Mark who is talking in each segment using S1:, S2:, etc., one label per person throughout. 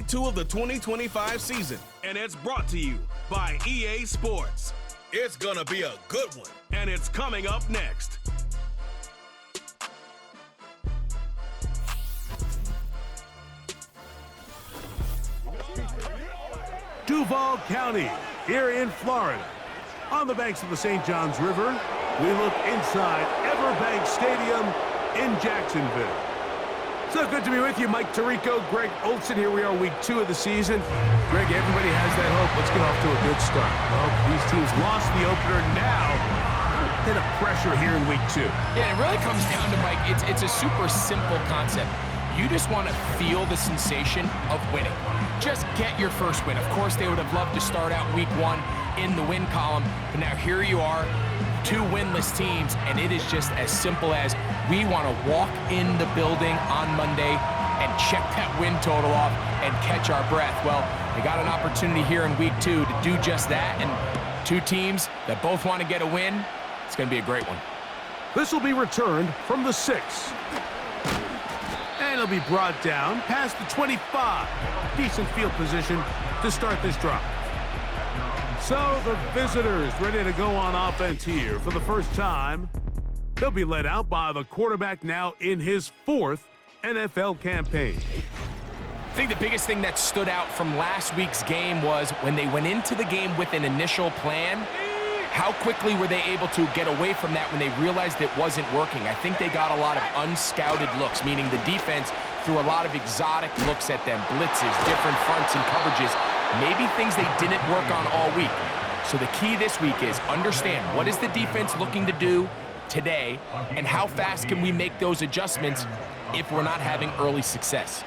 S1: Week 2 of the 2025 season, and it's brought to you by EA Sports. It's gonna be a good one, and it's coming up next.
S2: Duval County, here in Florida. On the banks of the St. Johns River, we look inside Everbank Stadium in Jacksonville. So good to be with you, Mike Tirico, Greg Olson. Here we are, week 2 of the season. Greg, everybody has that hope. Let's get off to a good start. Well, these teams lost the opener. Now, a bit of pressure here in week 2.
S3: Yeah, it really comes down to, Mike, it's a super simple concept. You just want to feel the sensation of winning. Just get your first win. Of course, they would have loved to start out week 1 in the win column, but now here you are, 2 winless teams, and it is just as simple as we want to walk in the building on Monday and check that win total off and catch our breath. Well, they got an opportunity here in week 2 to do just that, and 2 teams that both want to get a win. It's going to be a great one.
S2: This will be returned from the 6. And it'll be brought down past the 25. Decent field position to start this drive. So the visitors ready to go on offense here for the first time. They'll be led out by the quarterback now in his 4th NFL campaign.
S3: I think the biggest thing that stood out from last week's game was when they went into the game with an initial plan, how quickly were they able to get away from that when they realized it wasn't working? I think they got a lot of unscouted looks, meaning the defense threw a lot of exotic looks at them, blitzes, different fronts and coverages, maybe things they didn't work on all week. So the key this week is understand what is the defense looking to do today and how fast can we make those adjustments if we're not having early success.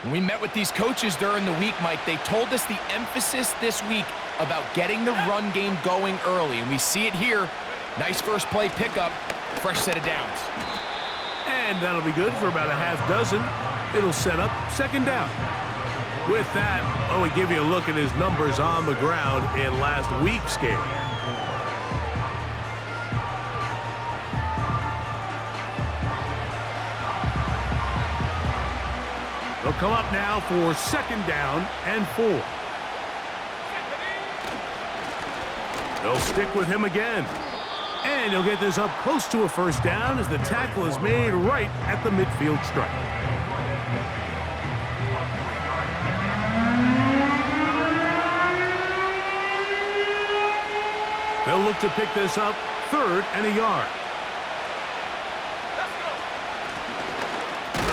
S3: When we met with these coaches during the week, Mike, they told us the emphasis this week about getting the run game going early, and we see it here. Nice first play pickup, fresh set of downs.
S2: And that'll be good for about a half dozen. It'll set up 2nd down. With that, I'll only give you a look at his numbers on the ground in last week's game. They'll come up now for 2nd down and 4. They'll stick with him again. And he'll get this up close to a 1st down as the tackle is made right at the midfield stripe. They'll look to pick this up 3rd and a yard.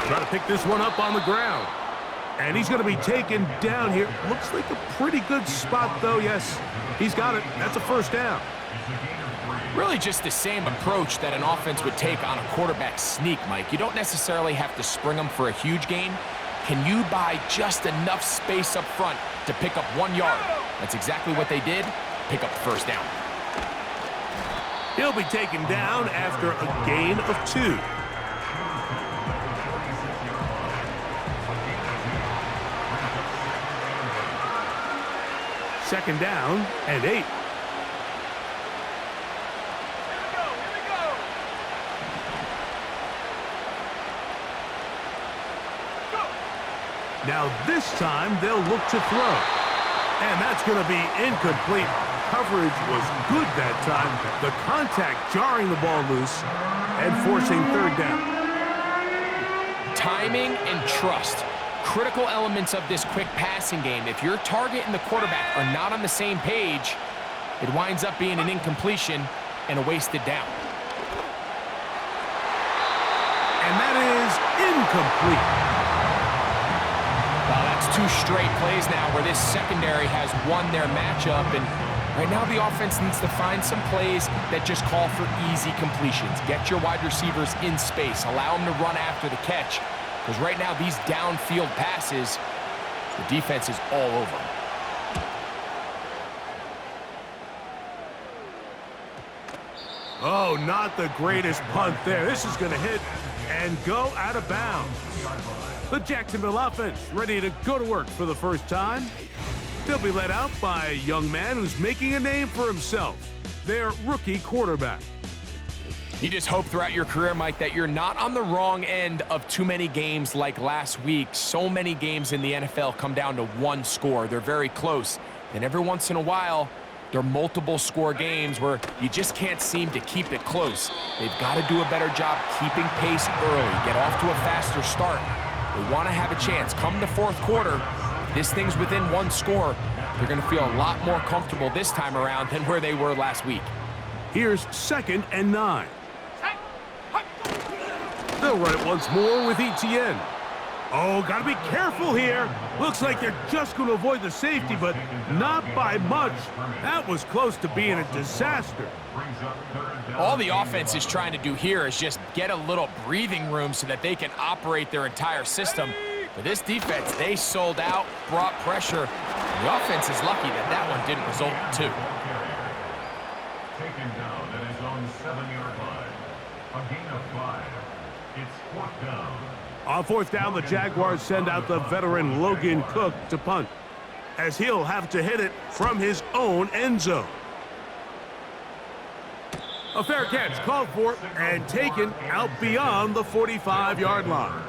S2: Try to pick this one up on the ground. And he's going to be taken down here. Looks like a pretty good spot, though. Yes, he's got it. That's a 1st down.
S3: Really just the same approach that an offense would take on a quarterback sneak, Mike. You don't necessarily have to spring them for a huge gain. Can you buy just enough space up front to pick up 1 yard? That's exactly what they did. Pick up the 1st down.
S2: He'll be taken down after a gain of 2. Second down and 8. Now this time they'll look to throw. And that's going to be incomplete. Coverage was good that time. The contact jarring the ball loose and forcing 3rd down.
S3: Timing and trust. Critical elements of this quick passing game. If your target and the quarterback are not on the same page, it winds up being an incompletion and a wasted down.
S2: And that is incomplete.
S3: Well, that's 2 straight plays now where this secondary has won their matchup, and right now the offense needs to find some plays that just call for easy completions. Get your wide receivers in space. Allow them to run after the catch. Because right now, these downfield passes, the defense is all over them.
S2: Oh, not the greatest punt there. This is going to hit and go out of bounds. The Jacksonville offense ready to go to work for the first time. They'll be led out by a young man who's making a name for himself, their rookie quarterback.
S3: You just hope throughout your career, Mike, that you're not on the wrong end of too many games like last week. So many games in the NFL come down to one score. They're very close. And every once in a while, there are multiple score games where you just can't seem to keep it close. They've got to do a better job keeping pace early, get off to a faster start. They want to have a chance. Come the fourth quarter, this thing's within one score. They're going to feel a lot more comfortable this time around than where they were last week.
S2: Here's 2nd and 9. They'll run it once more with Etienne. Oh, gotta be careful here. Looks like they're just going to avoid the safety, but not by much. That was close to being a disaster.
S3: All the offense is trying to do here is just get a little breathing room so that they can operate their entire system. For this defense, they sold out, brought pressure. The offense is lucky that that one didn't result in 2.
S4: Taken down at his own 7-yard line. A gain of 5. It's 4th down.
S2: On 4th down, the Jaguars send out the veteran Logan Cook to punt, as he'll have to hit it from his own end zone. A fair catch called for and taken out beyond the 45-yard line.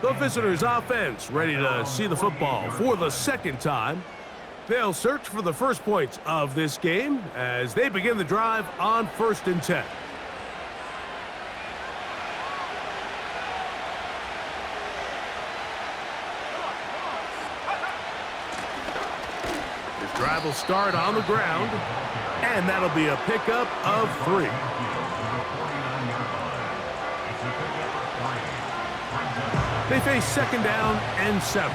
S2: The visitors' offense ready to see the football for the 2nd time. They'll search for the first points of this game as they begin the drive on 1st and 10. This drive will start on the ground, and that'll be a pickup of 3. They face 2nd down and 7.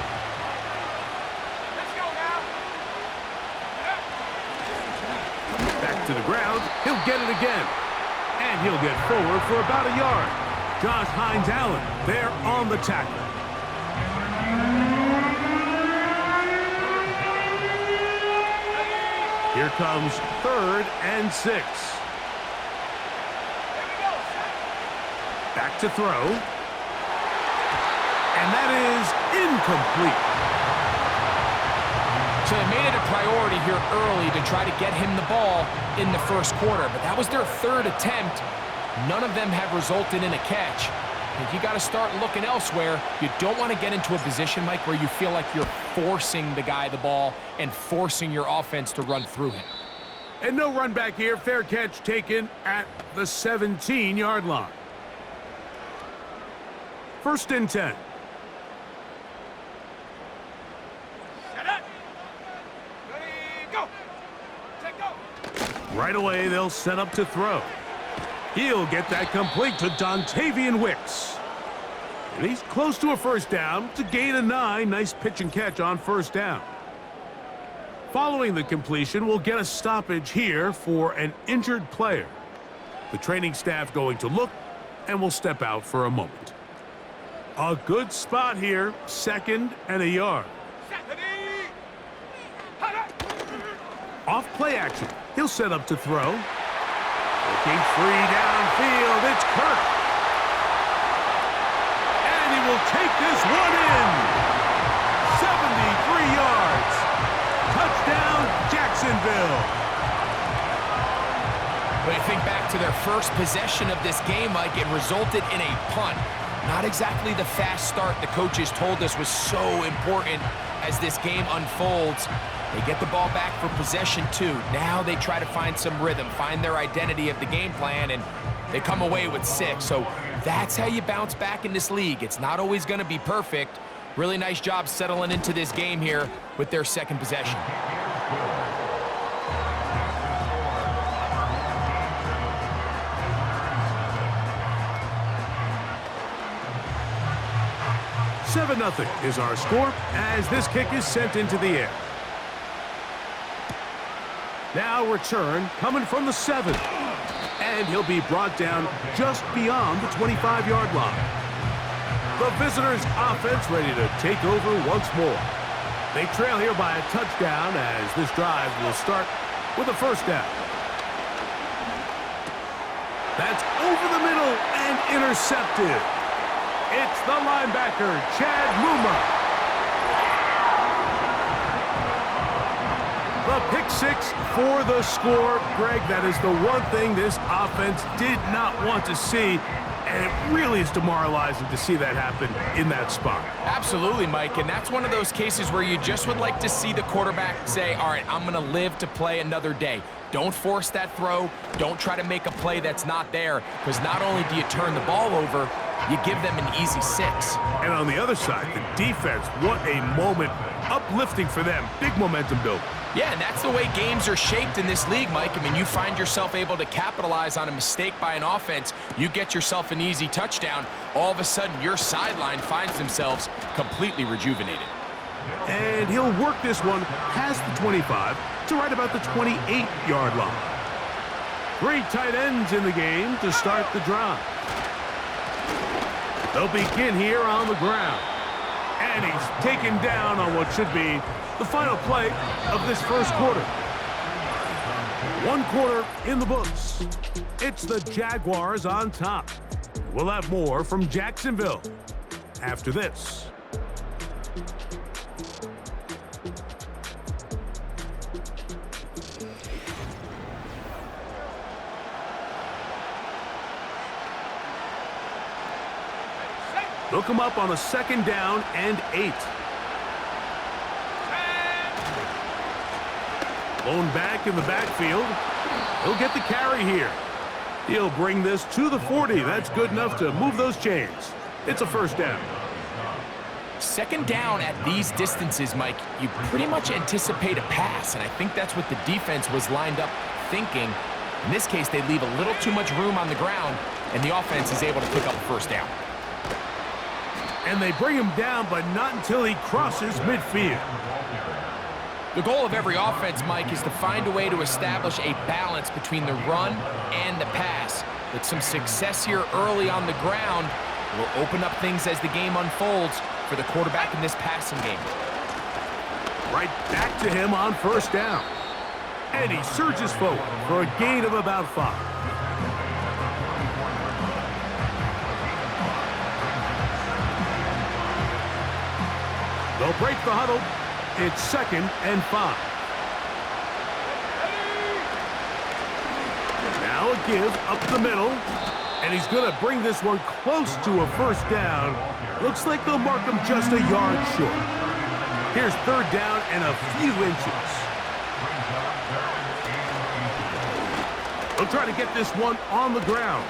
S2: Back to the ground. He'll get it again. And he'll get forward for about a yard. Josh Hines-Allen there on the tackle. Here comes 3rd and 6. Back to throw. And that is incomplete.
S3: So they made it a priority here early to try to get him the ball in the first quarter, but that was their 3rd attempt. None of them have resulted in a catch. I think you got to start looking elsewhere. You don't want to get into a position, Mike, where you feel like you're forcing the guy the ball and forcing your offense to run through him.
S2: And no run back here. Fair catch taken at the 17-yard line. 1st and 10. Right away, they'll set up to throw. He'll get that complete to Dontavian Wicks. And he's close to a 1st down to gain a 9. Nice pitch and catch on 1st down. Following the completion, we'll get a stoppage here for an injured player. The training staff going to look, and will step out for a moment. A good spot here, 2nd and a yard. Off play action. He'll set up to throw. Looking free downfield. It's Kirk. And he will take this one in. 73 yards. Touchdown, Jacksonville.
S3: When you think back to their first possession of this game, Mike, it resulted in a punt. Not exactly the fast start the coaches told us was so important as this game unfolds. They get the ball back for possession 2. Now they try to find some rhythm, find their identity of the game plan, and they come away with 6. So that's how you bounce back in this league. It's not always going to be perfect. Really nice job settling into this game here with their 2nd possession.
S2: Nothing is our score as this kick is sent into the air. Now return coming from the 7. And he'll be brought down just beyond the 25-yard line. The visitors' offense ready to take over once more. They trail here by a touchdown as this drive will start with a 1st down. That's over the middle and intercepted. It's the linebacker, Chad Muma. The A pick six for the score. Greg, that is the one thing this offense did not want to see, and it really is demoralizing to see that happen in that spot.
S3: Absolutely, Mike, and that's one of those cases where you just would like to see the quarterback say, all right, I'm going to live to play another day. Don't force that throw. Don't try to make a play that's not there, because not only do you turn the ball over, you give them an easy 6.
S2: And on the other side, the defense, what a moment. Uplifting for them. Big momentum build.
S3: Yeah, and that's the way games are shaped in this league, Mike. I mean, you find yourself able to capitalize on a mistake by an offense. You get yourself an easy touchdown. All of a sudden, your sideline finds themselves completely rejuvenated.
S2: And he'll work this one past the 25 to right about the 28-yard line. 3 tight ends in the game to start the drive. They'll begin here on the ground. And he's taken down on what should be the final play of this first quarter. 1 quarter in the books. It's the Jaguars on top. We'll have more from Jacksonville after this. They'll come up on a 2nd down and 8. Blown back in the backfield. He'll get the carry here. He'll bring this to the 40. That's good enough to move those chains. It's a 1st down.
S3: 2nd down at these distances, Mike, you pretty much anticipate a pass, and I think that's what the defense was lined up thinking. In this case, they leave a little too much room on the ground, and the offense is able to pick up a 1st down.
S2: And they bring him down, but not until he crosses midfield.
S3: The goal of every offense, Mike, is to find a way to establish a balance between the run and the pass. With some success here early on the ground, will open up things as the game unfolds for the quarterback in this passing game.
S2: Right back to him on 1st down. And he surges forward for a gain of about 5. They'll break the huddle. It's 2nd and 5. Now a give up the middle. And he's going to bring this one close to a 1st down. Looks like they'll mark him just a yard short. Here's 3rd down and a few inches. They'll try to get this one on the ground.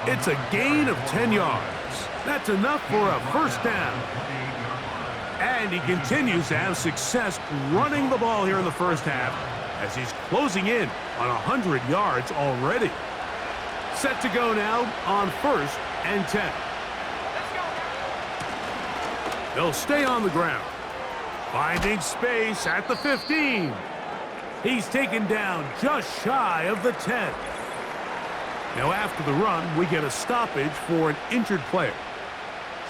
S2: It's a gain of 10 yards. That's enough for a 1st down. And he continues to have success running the ball here in the 1st half as he's closing in on 100 yards already. Set to go now on 1st and 10. They'll stay on the ground. Finding space at the 15. He's taken down just shy of the 10. Now after the run, we get a stoppage for an injured player.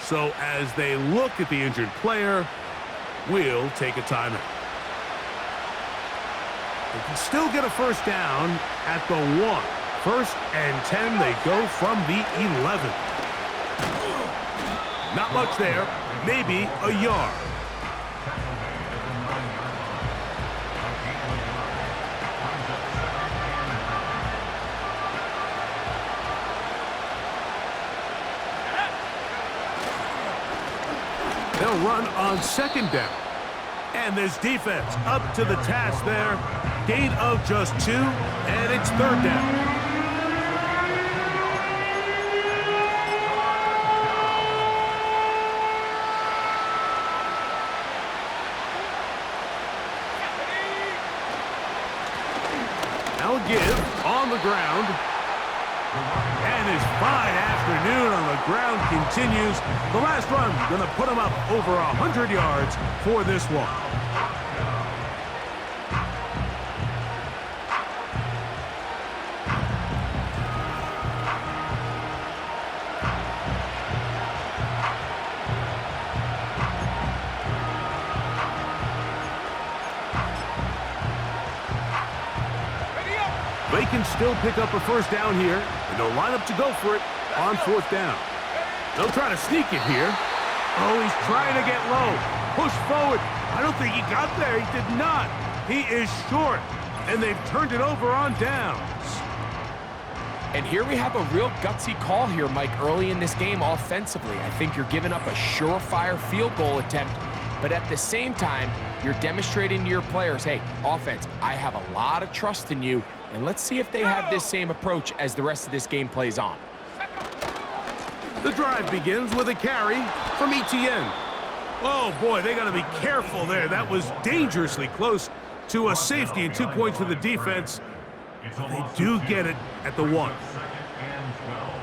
S2: So as they look at the injured player, we'll take a timeout. They can still get a 1st down at the 1. 1st and 10, they go from the 11. Not much there, maybe a yard. They'll run on 2nd down. And this defense up to the task there. Gain of just 2, and it's 3rd down. Now a give on the ground. And his fine afternoon on the ground continues. The last run going to put him up over 100 yards for this one. They can still pick up a 1st down here, and they'll line up to go for it on 4th down. They'll try to sneak it here. Oh, he's trying to get low. push forward. I don't think he got there. He did not. He is short, and they've turned it over on downs.
S3: And here we have a real gutsy call here, Mike, early in this game offensively. I think you're giving up a surefire field goal attempt, but at the same time, you're demonstrating to your players, hey, offense, I have a lot of trust in you, and let's see if they have this same approach as the rest of this game plays on.
S2: The drive begins with a carry from Etienne. Oh, boy, they got to be careful there. That was dangerously close to a safety and 2 points for the defense. They do get it at the 1.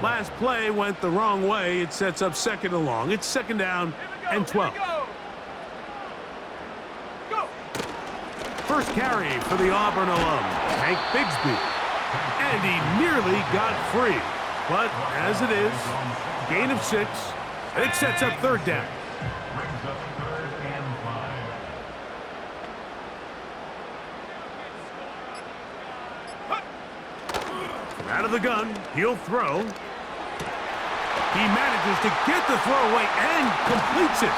S2: Last play went the wrong way. It sets up second and long. It's second down and 12. First carry for the Auburn alum, Hank Bigsby. And he nearly got free. But as it is, gain of 6, and it sets up third down. Out of the gun, he'll throw. He manages to get the throw away and completes it.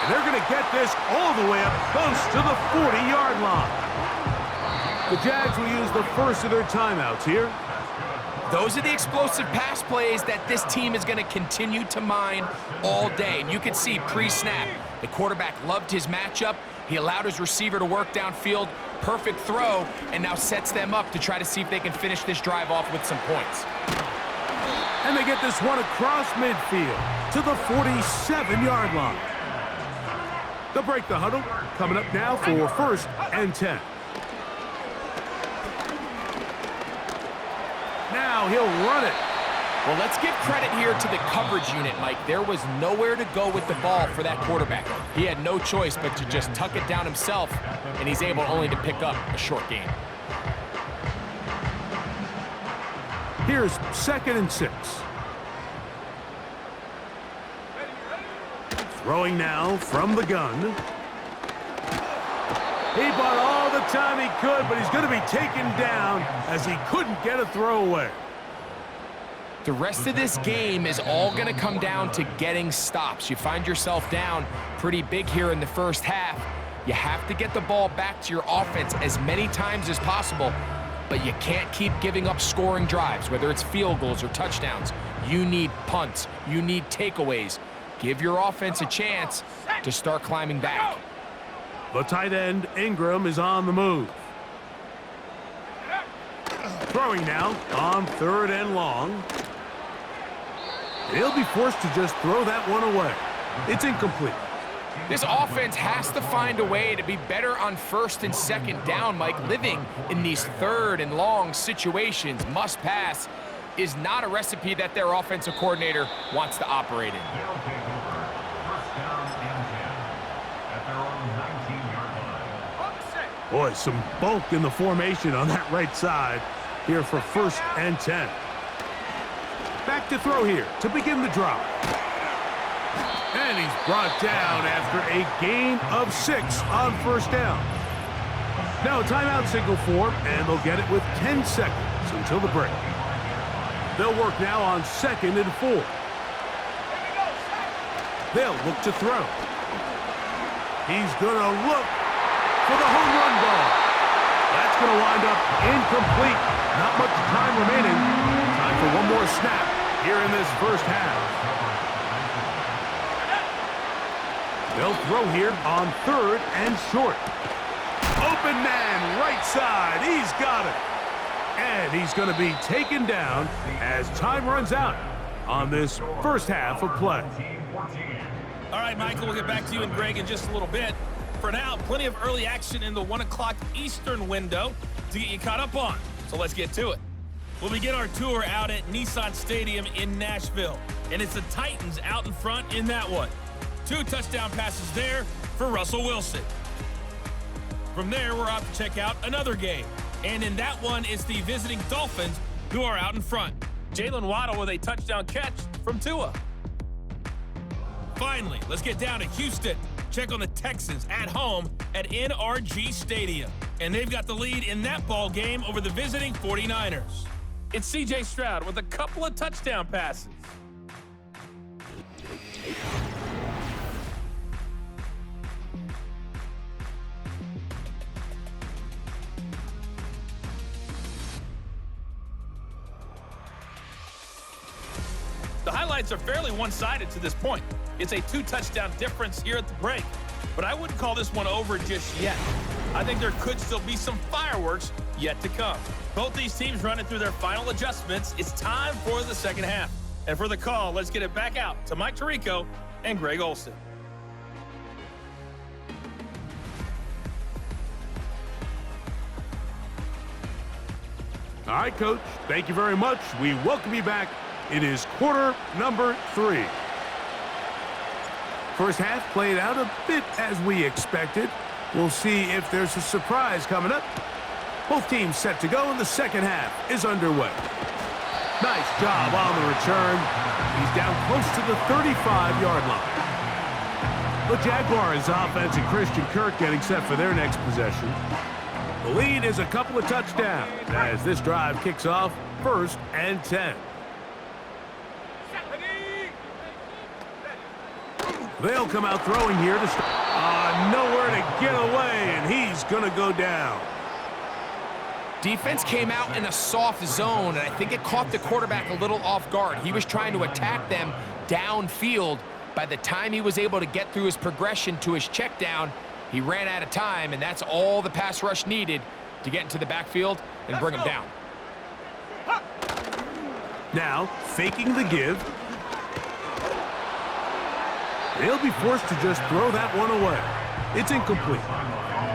S2: And they're going to get this all the way up close to the 40-yard line. The Jags will use the first of their timeouts here.
S3: Those are the explosive pass plays that this team is going to continue to mine all day. And you can see pre-snap, the quarterback loved his matchup. He allowed his receiver to work downfield. Perfect throw, and now sets them up to try to see if they can finish this drive off with some points.
S2: And they get this one across midfield to the 47-yard line. They'll break the huddle. Coming up now for first and 10. Now he'll run it.
S3: Well, let's give credit here to the coverage unit, Mike. There was nowhere to go with the ball for that quarterback. He had no choice but to just tuck it down himself, and he's able only to pick up a short gain.
S2: Here's second and 6. Throwing now from the gun. He bought all the time he could, but he's going to be taken down as he couldn't get a throw away.
S3: The rest of this game is all going to come down to getting stops. You find yourself down pretty big here in the first half. You have to get the ball back to your offense as many times as possible, but you can't keep giving up scoring drives, whether it's field goals or touchdowns. You need punts. You need takeaways. Give your offense a chance to start climbing back.
S2: The tight end, Ingram, is on the move. Throwing now on third and long. He'll be forced to just throw that one away. It's incomplete.
S3: This offense has to find a way to be better on first and second down, Mike. Living in these third and long situations, must pass, is not a recipe that their offensive coordinator wants to operate in.
S2: Boy, some bulk in the formation on that right side here for first and 10. Back to throw here to begin the drop. And he's brought down after a gain of 6 on first down. Now a timeout signal for him, and they'll get it with 10 seconds until the break. They'll work now on second and 4. They'll look to throw. He's going to look for the home run ball. That's going to wind up incomplete. Not much time remaining. Time for one more snap here in this first half. They'll throw here on third and short. Open man, right side. He's got it. And he's going to be taken down as time runs out on this first half of play.
S5: All right, Michael, we'll get back to you and Greg in just a little bit. For now, plenty of early action in the 1 o'clock Eastern window to get you caught up on. So let's get to it. We'll begin our tour out at Nissan Stadium in Nashville. And it's the Titans out in front in that one. 2 touchdown passes there for Russell Wilson. From there, we're off to check out another game. And in that one, it's the visiting Dolphins who are out in front. Jalen Waddle with a touchdown catch from Tua. Finally, let's get down to Houston. Check on the Texans at home at NRG Stadium. And they've got the lead in that ball game over the visiting 49ers. It's C.J. Stroud with a couple of touchdown passes. highlights are fairly one-sided to this point. It's a 2-touchdown difference here at the break. But I wouldn't call this one over just yet. I think there could still be some fireworks yet to come. Both these teams running through their final adjustments. It's time for the second half. And for the call, let's get it back out to Mike Tirico and Greg Olsen.
S2: All right, Coach, thank you very much. We welcome you back. It is quarter number 3. First half played out a bit as we expected. We'll see if there's a surprise coming up. Both teams set to go, and the second half is underway. Nice job on the return. He's down close to the 35-yard line. The Jaguars offense and Christian Kirk getting set for their next possession. The lead is a couple of touchdowns as this drive kicks off 1st and 10. They'll come out throwing here to start. Nowhere to get away, and he's going to go down.
S3: Defense came out in a soft zone, and I think it caught the quarterback a little off guard. He was trying to attack them downfield. By the time he was able to get through his progression to his check down, he ran out of time, and that's all the pass rush needed to get into the backfield and bring him down.
S2: Now, faking the give. They'll be forced to just throw that one away. It's incomplete.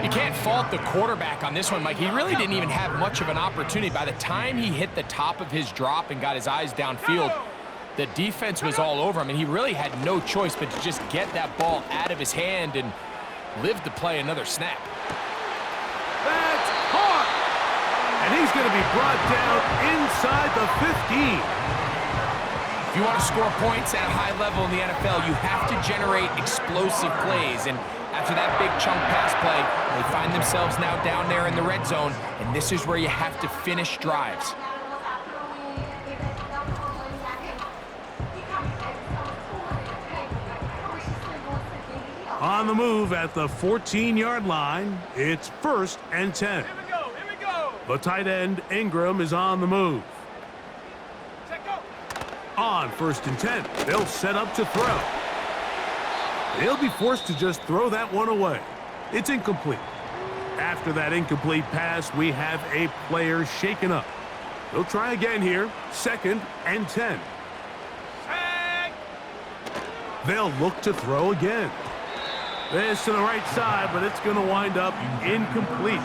S3: You can't fault the quarterback on this one, Mike. He really didn't even have much of an opportunity. By the time he hit the top of his drop and got his eyes downfield, the defense was all over him, and he really had no choice but to just get that ball out of his hand and live to play another snap.
S2: That's caught! And he's going to be brought down inside the 15.
S3: If you want to score points at a high level in the NFL, you have to generate explosive plays. And after that big chunk pass play, they find themselves now down there in the red zone, and this is where you have to finish drives.
S2: On the move at the 14-yard line, it's 1st and 10.
S5: Here we go.
S2: The tight end, Ingram, is on the move. On 1st and 10, they'll set up to throw. They'll be forced to just throw that one away. It's incomplete. After that incomplete pass, we have a player shaken up. They'll try again here, 2nd and 10. They'll look to throw again. This to the right side, but it's going to wind up incomplete.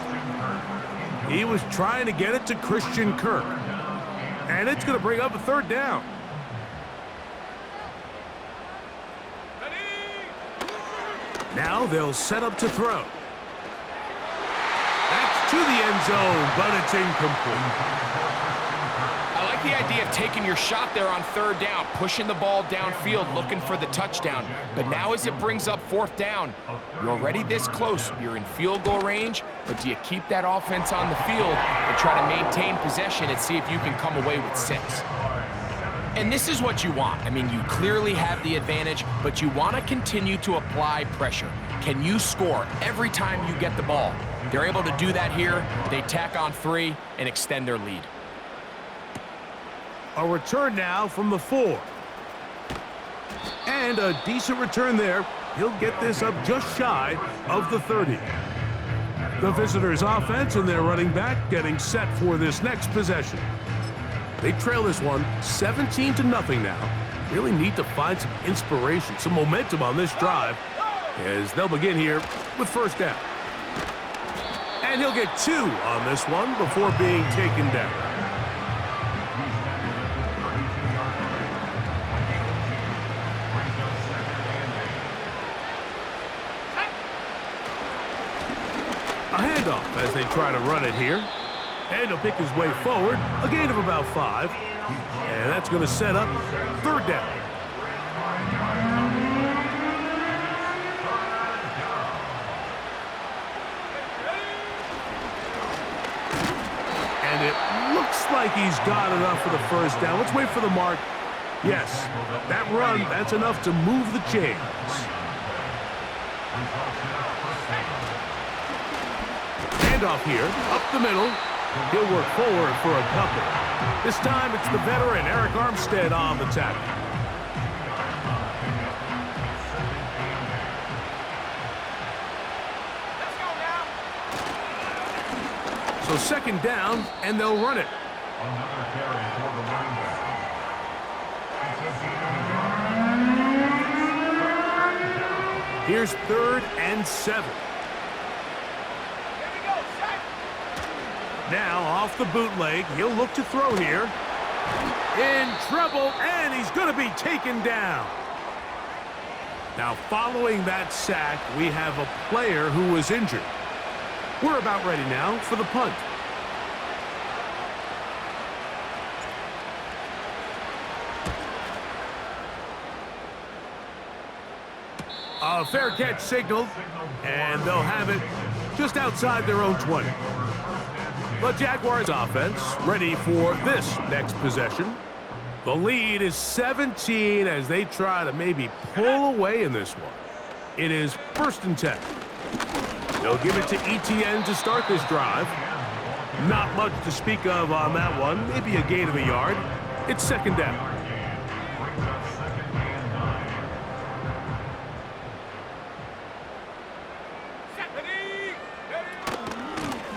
S2: He was trying to get it to Christian Kirk. And it's going to bring up a 3rd down. Now they'll set up to throw. That's to the end zone, but it's incomplete.
S3: I like the idea of taking your shot there on 3rd down, pushing the ball downfield, looking for the touchdown. But now as it brings up 4th down, you're already this close. You're in field goal range, but do you keep that offense on the field and try to maintain possession and see if you can come away with 6? And this is what you want. I mean, you clearly have the advantage, but you want to continue to apply pressure. Can you score every time you get the ball? They're able to do that here. They tack on 3 and extend their lead.
S2: A return now from the 4. And a decent return there. He'll get this up just shy of the 30. The visitors' offense and their running back getting set for this next possession. They trail this one 17-0 now. Really need to find some inspiration, some momentum on this drive as they'll begin here with 1st down. And he'll get 2 on this one before being taken down. A handoff as they try to run it here. And he'll pick his way forward, a gain of about 5. And that's going to set up 3rd down. And it looks like he's got enough for the 1st down. Let's wait for the mark. Yes, that run, that's enough to move the chains. Handoff here, up the middle. He'll work forward for a couple. This time it's the veteran Eric Armstead on the tackle. So second down, and they'll run it.
S4: Another carry for the running back.
S2: Here's 3rd and 7. Now off the bootleg, he'll look to throw here. In trouble, and he's going to be taken down. Now following that sack, we have a player who was injured. We're about ready now for the punt. A fair catch signaled, and they'll have it just outside their own 20. The Jaguars offense ready for this next possession. The lead is 17 as they try to maybe pull away in this one. It is 1st and 10. They'll give it to ETN to start this drive. Not much to speak of on that one. Maybe a gain of a yard. It's 2nd down.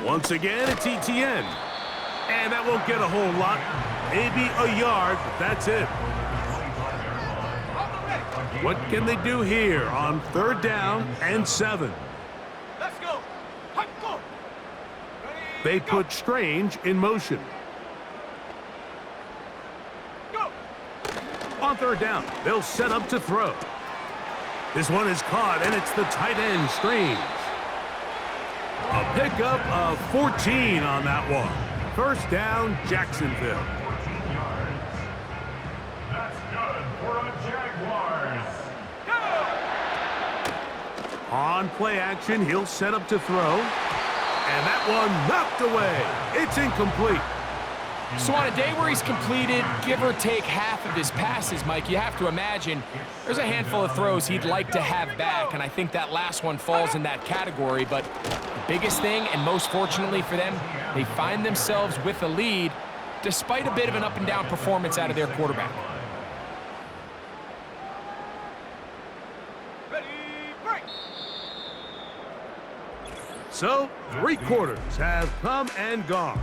S2: Once again, it's ETN. And that won't get a whole lot. Maybe a yard, but that's it. What can they do here on 3rd down and 7?
S6: Let's go.
S2: They put Strange in motion. On 3rd down, they'll set up to throw. This one is caught, and it's the tight end, Strange. A pickup of 14 on that one. 1st down, Jacksonville.
S4: 14 yards. That's good for the Jaguars.
S2: On play action, he'll set up to throw. And that one knocked away. It's incomplete.
S3: So on a day where he's completed, give or take half of his passes, Mike, you have to imagine there's a handful of throws he'd like to have back, and I think that last one falls in that category. But the biggest thing, and most fortunately for them, they find themselves with a lead despite a bit of an up-and-down performance out of their quarterback.
S2: So, 3 quarters have come and gone.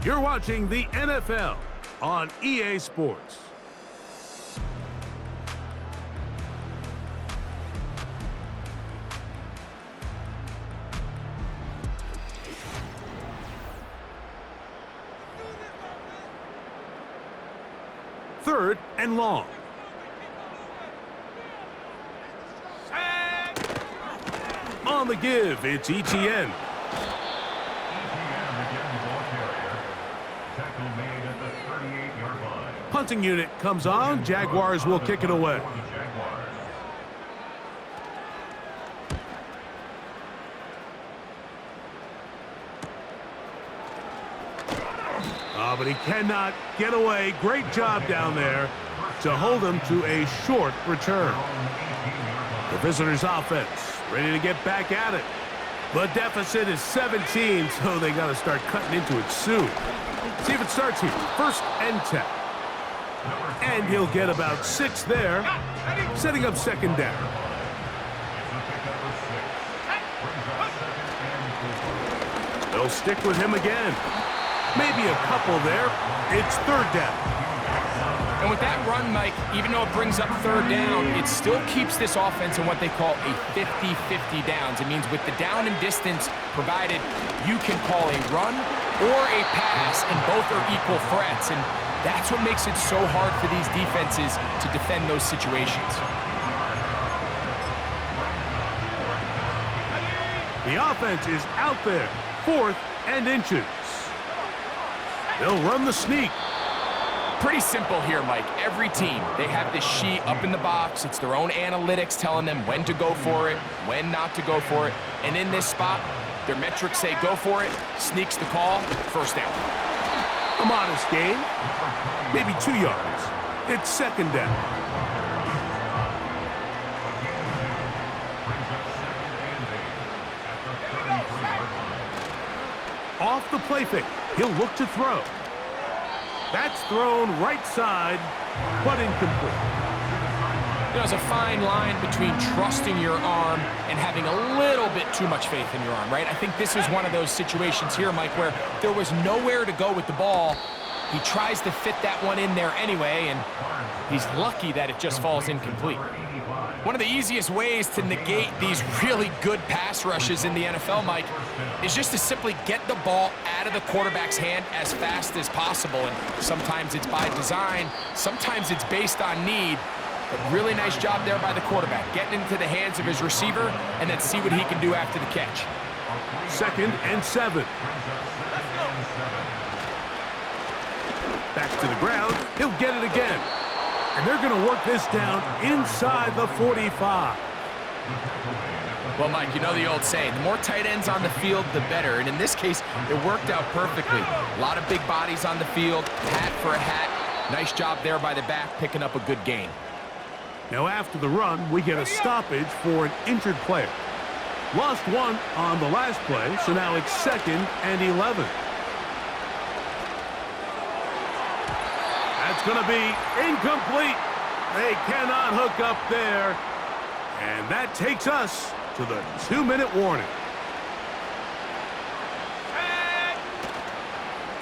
S2: You're watching the NFL on EA Sports. Third and long. On the give, it's ETN. Punting unit comes on. Jaguars will kick it away. But he cannot get away. Great job down there to hold him to a short return. The visitors' offense ready to get back at it. The deficit is 17, so they got to start cutting into it soon. See if it starts here. 1st and 10. And he'll get about 6 there, setting up 2nd down. They'll stick with him again. Maybe a couple there. It's 3rd down.
S3: And with that run, Mike, even though it brings up 3rd down, it still keeps this offense in what they call a 50-50 downs. It means with the down and distance provided, you can call a run or a pass, and both are equal threats. And that's what makes it so hard for these defenses to defend those situations.
S2: The offense is out there. 4th and inches. They'll run the sneak.
S3: Pretty simple here, Mike. Every team, they have this sheet up in the box. It's their own analytics telling them when to go for it, when not to go for it. And in this spot, their metrics say go for it, sneaks the call, 1st down.
S2: A modest gain, maybe 2 yards. It's 2nd down. Off the play fake, he'll look to throw. That's thrown right side, but incomplete.
S3: You know, there's a fine line between trusting your arm and having a little bit too much faith in your arm, right? I think this is one of those situations here, Mike, where there was nowhere to go with the ball. He tries to fit that one in there anyway, and he's lucky that it just falls incomplete. One of the easiest ways to negate these really good pass rushes in the NFL, Mike, is just to simply get the ball out of the quarterback's hand as fast as possible. And sometimes it's by design, sometimes it's based on need. But really nice job there by the quarterback, getting into the hands of his receiver, and then see what he can do after the catch.
S2: 2nd and 7. Back to the ground. He'll get it again. And they're going to work this down inside the 45.
S3: Well, Mike, you know the old saying, the more tight ends on the field, the better. And in this case, it worked out perfectly. A lot of big bodies on the field, hat for a hat. Nice job there by the back, picking up a good gain.
S2: Now after the run, we get a stoppage for an injured player. Lost one on the last play, so now it's 2nd and 11. That's going to be incomplete. They cannot hook up there. And that takes us to the 2-minute warning.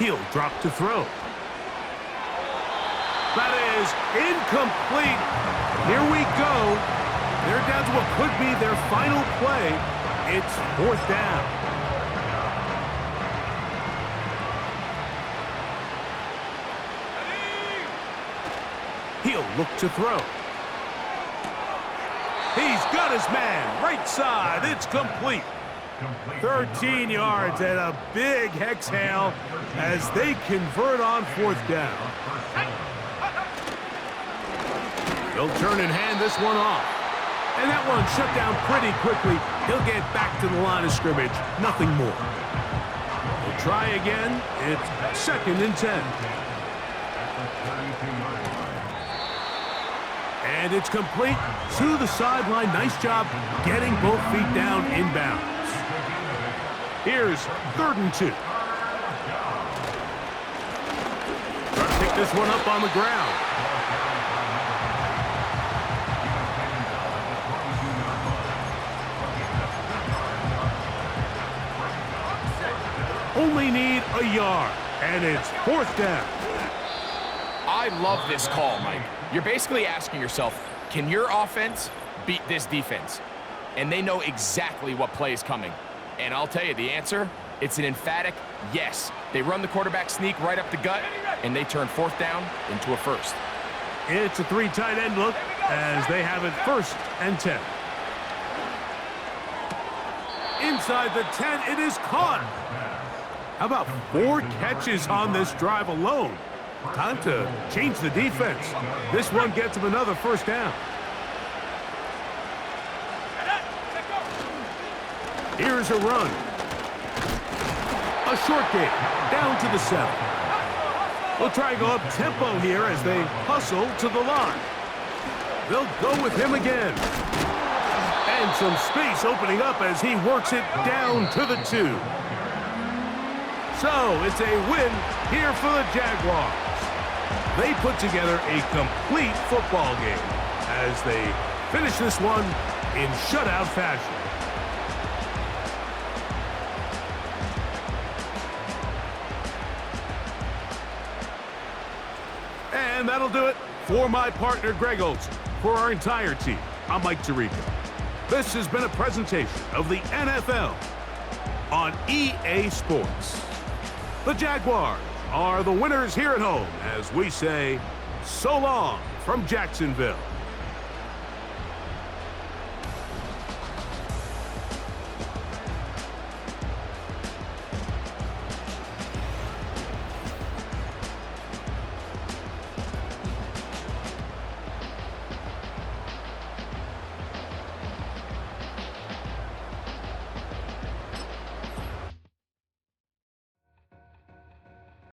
S2: He'll drop to throw. That is incomplete. Here we go. They're down to what could be their final play. It's 4th down. He'll look to throw. He's got his man. Right side. It's complete. 13 yards and a big exhale as they convert on 4th down. They'll turn and hand this one off. And that one shut down pretty quickly. He'll get back to the line of scrimmage. Nothing more. They'll try again. It's 2nd and 10. And it's complete to the sideline. Nice job getting both feet down inbounds. Here's 3rd and 2. Trying to pick this one up on the ground. Only need a yard, and it's 4th down.
S3: I love this call, Mike. You're basically asking yourself, can your offense beat this defense? And they know exactly what play is coming. And I'll tell you the answer, it's an emphatic yes. They run the quarterback sneak right up the gut, and they turn 4th down into a 1st.
S2: It's a 3 tight end look as they have it 1st and 10. Inside the 10, it is caught. How about 4 catches on this drive alone? Time to change the defense. This one gets him another 1st down. Here's a run. A short game, down to the 7. We'll try and go up tempo here as they hustle to the line. They'll go with him again. And some space opening up as he works it down to the 2. So it's a win here for the Jaguars. They put together a complete football game as they finish this one in shutout fashion. And that'll do it for my partner, Greg Olson. For our entire team, I'm Mike Tirico. This has been a presentation of the NFL on EA Sports. The Jaguars are the winners here at home as we say so long from Jacksonville.